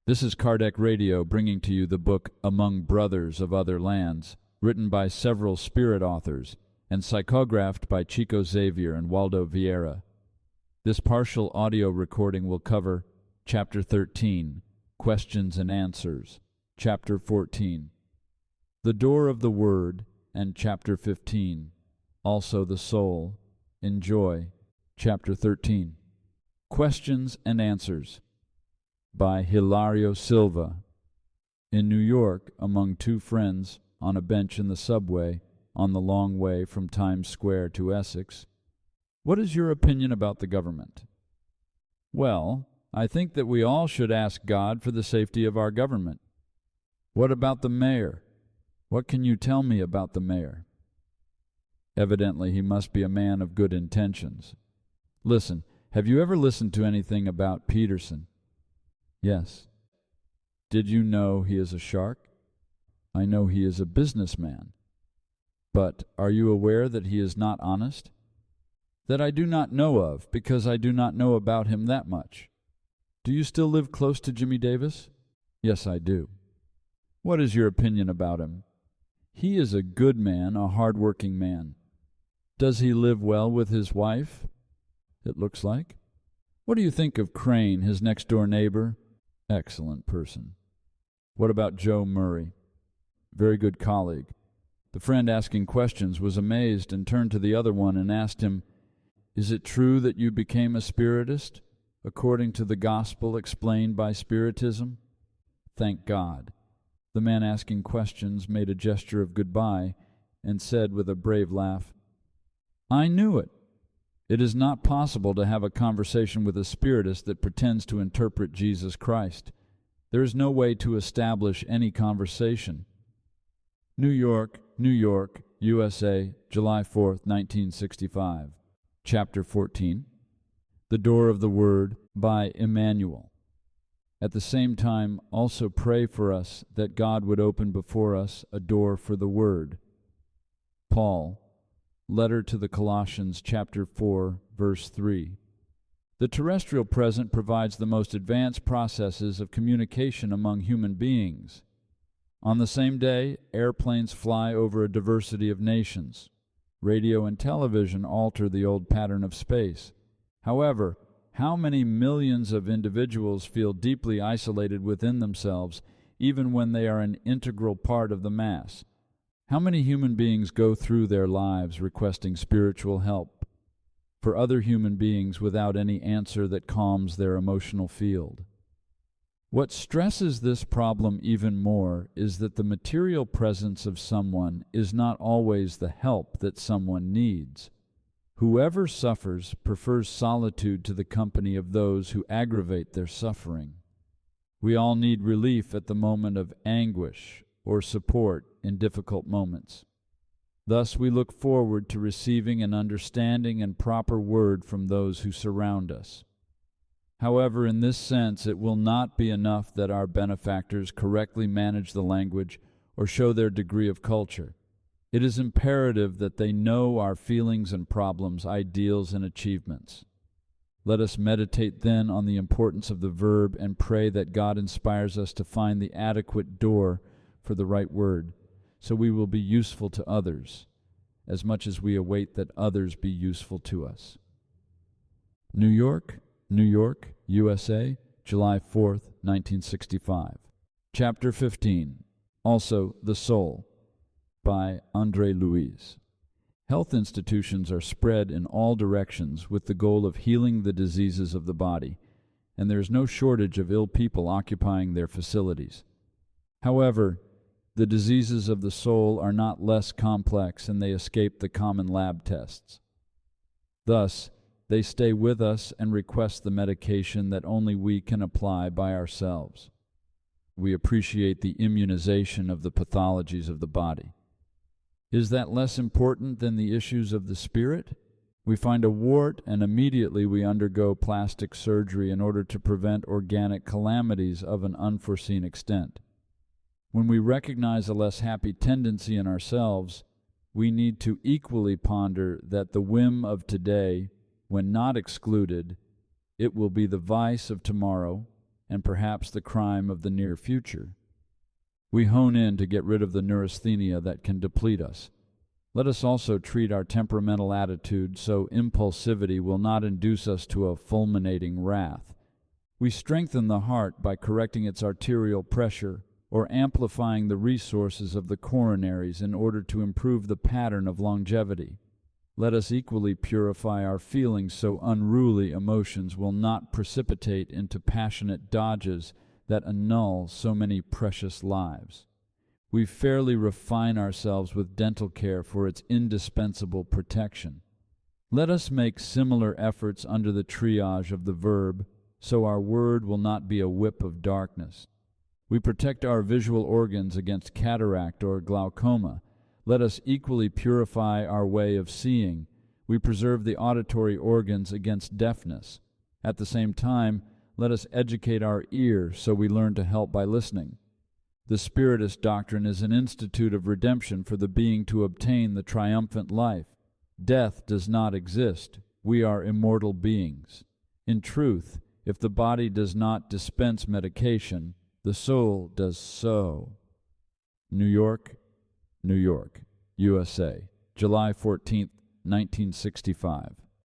This is Kardec Radio bringing to you the book Among Brothers of Other Lands, written by several spirit authors and psychographed by Chico Xavier and Waldo Vieira. This partial audio recording will cover Chapter 13, Questions and Answers, Chapter 14, The Door of the Word, and Chapter 15, also the Soul. Enjoy Chapter 13, Questions and Answers, by Hilario Silva. In New York, among two friends, on a bench in the subway, on the long way from Times Square to Essex. What is your opinion about the government? Well, I think that we all should ask God for the safety of our government. What about the mayor? What can you tell me about the mayor? Evidently, he must be a man of good intentions. Listen, have you ever listened to anything about Peterson? Yes. Did you know he is a shark? I know he is a businessman. But are you aware that he is not honest? That I do not know of, because I do not know about him that much. Do you still live close to Jimmy Davis? Yes, I do. What is your opinion about him? He is a good man, a hard-working man. Does he live well with his wife? It looks like. What do you think of Crane, his next-door neighbor? Excellent person. What about Joe Murray? Very good colleague. The friend asking questions was amazed and turned to the other one and asked him, "Is it true that you became a Spiritist, according to the gospel explained by Spiritism?" Thank God. The man asking questions made a gesture of goodbye and said with a brave laugh, "I knew it. It is not possible to have a conversation with a Spiritist that pretends to interpret Jesus Christ. There is no way to establish any conversation." New York, USA, July 4th, 1965. Chapter 14, The Door of the Word, by Emmanuel. At the same time, also pray for us that God would open before us a door for the Word. Paul, Letter to the Colossians, chapter 4, verse 3. The terrestrial present provides the most advanced processes of communication among human beings. On the same day, airplanes fly over a diversity of nations. Radio and television alter the old pattern of space. However, how many millions of individuals feel deeply isolated within themselves, even when they are an integral part of the mass? How many human beings go through their lives requesting spiritual help for other human beings without any answer that calms their emotional field? What stresses this problem even more is that the material presence of someone is not always the help that someone needs. Whoever suffers prefers solitude to the company of those who aggravate their suffering. We all need relief at the moment of anguish or support in difficult moments. Thus we look forward to receiving an understanding and proper word from those who surround us. However, in this sense, it will not be enough that our benefactors correctly manage the language or show their degree of culture. It is imperative that they know our feelings and problems, ideals and achievements. Let us meditate then on the importance of the verb and pray that God inspires us to find the adequate door for the right word, so we will be useful to others, as much as we await that others be useful to us. New York, USA, July 4th, 1965. Chapter 15, also The Soul, by André Louise. Health institutions are spread in all directions with the goal of healing the diseases of the body, and there is no shortage of ill people occupying their facilities. However, the diseases of the soul are not less complex, and they escape the common lab tests. Thus, they stay with us and request the medication that only we can apply by ourselves. We appreciate the immunization of the pathologies of the body. Is that less important than the issues of the spirit? We find a wart and immediately we undergo plastic surgery in order to prevent organic calamities of an unforeseen extent. When we recognize a less happy tendency in ourselves, we need to equally ponder that the whim of today, when not excluded, it will be the vice of tomorrow, and perhaps the crime of the near future. We hone in to get rid of the neurasthenia that can deplete us. Let us also treat our temperamental attitude so impulsivity will not induce us to a fulminating wrath. We strengthen the heart by correcting its arterial pressure or amplifying the resources of the coronaries in order to improve the pattern of longevity. Let us equally purify our feelings so unruly emotions will not precipitate into passionate dodges that annul so many precious lives. We fairly refine ourselves with dental care for its indispensable protection. Let us make similar efforts under the triage of the verb, so our word will not be a whip of darkness. We protect our visual organs against cataract or glaucoma. Let us equally purify our way of seeing. We preserve the auditory organs against deafness. At the same time, let us educate our ear so we learn to help by listening. The Spiritist doctrine is an institute of redemption for the being to obtain the triumphant life. Death does not exist. We are immortal beings. In truth, if the body does not dispense medication, the soul does so. New York, USA, July 14, 1965.